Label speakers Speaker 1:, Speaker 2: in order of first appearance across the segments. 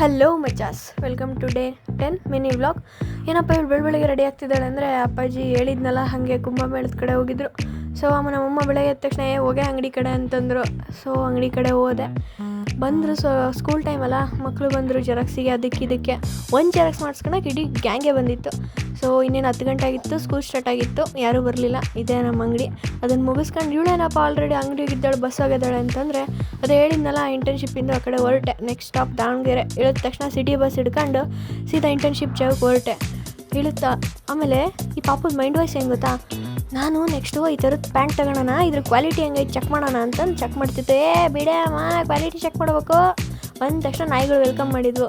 Speaker 1: Hello ಮಚಾಸ್, welcome to day 10 mini vlog. ಏನಪ್ಪ ಇವಳು ಬೆಳಗ್ಗೆ ರೆಡಿ ಆಗ್ತಿದ್ದಾಳೆ ಅಂದರೆ, ಅಪ್ಪಾಜಿ ಹೇಳಿದ್ನಲ್ಲ ಹಾಗೆ ಕುಂಭಮೇಳದ ಕಡೆ ಹೋಗಿದ್ರು. ಸೊ ನಮ್ಮಮ್ಮ ಬೆಳಗ್ಗೆ ಎದ್ದ ತಕ್ಷಣ ಹೋಗಿ ಅಂಗಡಿ ಕಡೆ ಅಂತಂದರು. ಸೊ ಅಂಗಡಿ ಕಡೆ ಹೋದೆ. ಬಂದರು. ಸೊ ಸ್ಕೂಲ್ ಟೈಮಲ್ಲ, ಮಕ್ಕಳು ಬಂದರು ಜೆರಾಕ್ಸಿಗೆ ಇದಕ್ಕೆ ಒಂದು ಜೆರಾಕ್ಸ್ ಮಾಡಿಸ್ಕೊಳಕ್ಕೆ ಇಡೀ ಗ್ಯಾಂಗೇ ಬಂದಿತ್ತು. ಸೊ ಇನ್ನೇನು 10 ಗಂಟೆ ಆಗಿತ್ತು, ಸ್ಕೂಲ್ ಸ್ಟಾರ್ಟ್ ಆಗಿತ್ತು, ಯಾರೂ ಬರಲಿಲ್ಲ. ಇದೇ ನಮ್ಮ ಅಂಗಡಿ. ಅದನ್ನು ಮುಗಿಸ್ಕೊಂಡು ಇವಳೇನಪ್ಪ ಆಲ್ರೆಡಿ ಅಂಗಡಿಗಿದ್ದಾಳೆ, ಬಸ್ ಆಗಿದ್ದಾಳೆ ಅಂತಂದರೆ, ಅದೇ ಹೇಳಿದ್ನಲ್ಲ ಇಂಟರ್ನ್ಶಿಪ್ಪಿಂದ ಆ ಕಡೆ ಹೊರಟೆ. Next stop Davanagere. ಇಳಿದ ತಕ್ಷಣ ಸಿಟಿ ಬಸ್ ಹಿಡ್ಕೊಂಡು ಸೀದಾ ಇಂಟರ್ನ್ಶಿಪ್ ಜಾಗಕ್ಕೆ ಹೊರಟೆ. ಇಳುತ್ತಾ ಆಮೇಲೆ ಈ ಪಾಪದ ಮೈಂಡ್ ವಾಯ್ಸ್ ಹೆಂಗೆ ಗೊತ್ತಾ, ನಾನು ನೆಕ್ಸ್ಟು ಈ ಥರದ್ದು ಪ್ಯಾಂಟ್ ತಗೊಳ್ಳೋಣ, ಇದ್ರ ಕ್ವಾಲಿಟಿ ಹೆಂಗೈತೆ ಚೆಕ್ ಮಾಡೋಣ ಅಂತಂದು ಚೆಕ್ ಮಾಡ್ತಿದ್ದೆ. ಬಿಡಮ್ಮ, ಕ್ವಾಲಿಟಿ ಚೆಕ್ ಮಾಡಬೇಕು. ಬಂದ ತಕ್ಷಣ ನಾಯಿಗಳು ವೆಲ್ಕಮ್ ಮಾಡಿದ್ವು.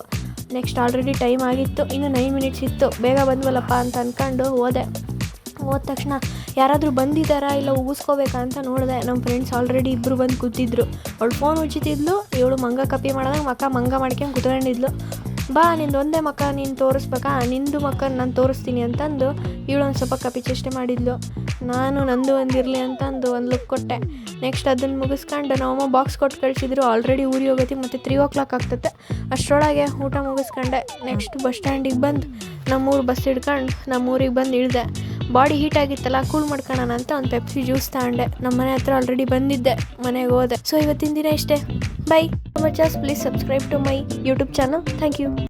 Speaker 1: ನೆಕ್ಸ್ಟ್ ಆಲ್ರೆಡಿ ಟೈಮ್ ಆಗಿತ್ತು, ಇನ್ನು 9 ಮಿನಿಟ್ಸ್ ಇತ್ತು. ಬೇಗ ಬಂದ್ವಲ್ಲಪ್ಪ ಅಂತ ಅಂದ್ಕೊಂಡು ಹೋದ ತಕ್ಷಣ ಯಾರಾದರೂ ಬಂದಿದ್ದಾರಾ ಇಲ್ಲ ಉಗಿಸ್ಕೋಬೇಕಾ ಅಂತ ನೋಡಿದೆ. ನಮ್ಮ ಫ್ರೆಂಡ್ಸ್ ಆಲ್ರೆಡಿ ಇಬ್ಬರು ಬಂದು ಕೂತಿದ್ರು. ಅವಳು ಫೋನ್ ಉಜ್ಜಿತಿದ್ಲು, ಇವಳು ಮಂಗ ಕಪ್ಪಿ ಮಾಡಿದಾಗ ಮಂಗ ಮಾಡ್ಕೊಂಡು ಕುತ್ಕೊಂಡಿದ್ಲು. ಬಾ, ನಿಂದು ಒಂದೇ ಮಕ್ಕ ನೀನು ತೋರಿಸ್ಬೇಕಾ, ನಿಂದು ಮಕ್ಕ ನಾನು ತೋರಿಸ್ತೀನಿ ಅಂತಂದು ಇವಳು ಒಂದು ಸ್ವಲ್ಪ ಕಪಿ ಚೇಷ್ಟೆ ಮಾಡಿದ್ಲು. ನಾನು ನಂದು ಒಂದಿರಲಿ ಅಂತಂದು ಒಂದು ಲುಕ್ ಕೊಟ್ಟೆ. ನೆಕ್ಸ್ಟ್ ಅದನ್ನು ಮುಗಿಸ್ಕೊಂಡು ನಮ್ಮಮ್ಮ ಬಾಕ್ಸ್ ಕೊಟ್ಟು ಕಳಿಸಿದ್ರು. ಆಲ್ರೆಡಿ ಊರಿಗೆ ಹೋಗತಿ, ಮತ್ತು 3 o'clock ಆಗ್ತದೆ. ಅಷ್ಟರೊಳಗೆ ಊಟ ಮುಗಿಸ್ಕೊಂಡೆ. ನೆಕ್ಸ್ಟ್ ಬಸ್ ಸ್ಟ್ಯಾಂಡಿಗೆ ಬಂದು ನಮ್ಮೂರು ಬಸ್ ಹಿಡ್ಕೊಂಡು ನಮ್ಮೂರಿಗೆ ಬಂದು ಇಳಿದೆ. ಬಾಡಿ ಹೀಟ್ ಆಗಿತ್ತಲ್ಲ, ಕೂಲ್ ಮಾಡ್ಕೊಳ್ಳೋಣ ಅಂತ ಒಂದು ಪೆಪ್ಸಿ ಜ್ಯೂಸ್ ತಗೊಂಡೆ. ನಮ್ಮ ಮನೆ ಹತ್ರ ಆಲ್ರೆಡಿ ಬಂದಿದ್ದೆ, ಮನೆಗೆ ಹೋದೆ. ಸೊ ಇವತ್ತಿನ ದಿನ ಇಷ್ಟೇ. ಬೈ ಮಚಾಸ್, please subscribe to my YouTube channel. Thank you.